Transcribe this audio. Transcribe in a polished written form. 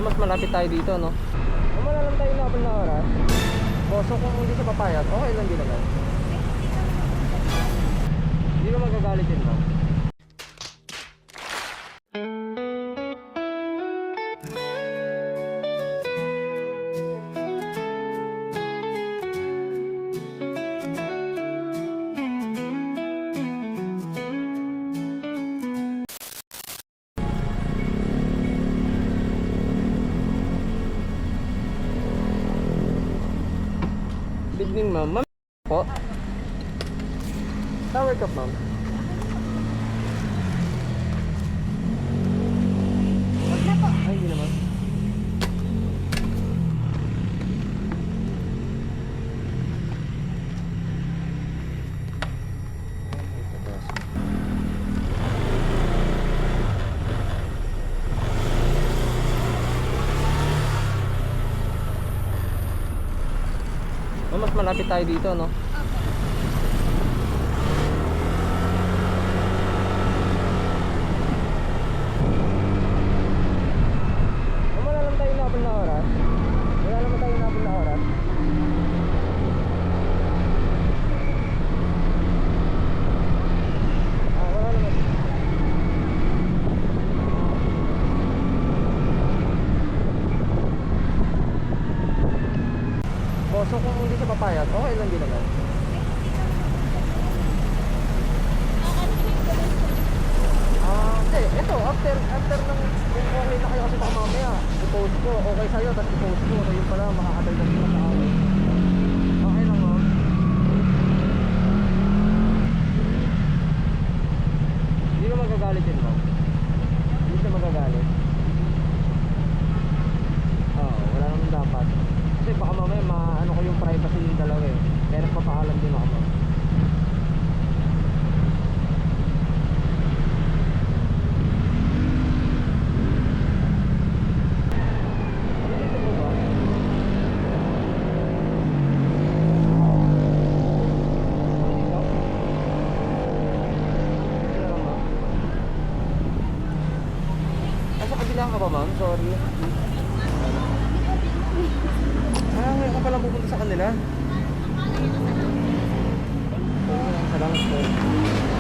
Mas malapit tayo dito, no? Kung wala lang tayo inabot na oras. So kung hindi siya papayat, okay lang din naman. Hindi na magagalit yun, ma'am. Good evening, ma'am. Ma'am po. Tower cup, ma'am. Huwag na po. Ay, hindi naman. Mas malapit tayo dito, no? Kung wala lang tayo inabot na oras. Wala naman tayo inabot na oras. Wala naman. So kung hindi siya papayat, okay lang din naman. Hindi, ito, after ng, kung okay na kayo kasi baka mamaya, i-post ko, okay sa'yo, tapos i-post ko, so yun pala, makakatay na sila sa akin. Okay lang, ma'am. Hindi na magagalit yun, ma'am. Hindi siya magagalit. Wala naman dapat. Kasi baka mamaya maano ko yung privacy ng dalawa eh. Kaya nagpapaalam din ako, ma'am. Dito po ba? Dito? Dito lang, ma'am. Sa kabila ka ba, ma'am? Sorry. Ngayon ka palang pupunta sa kanila. Salamat po.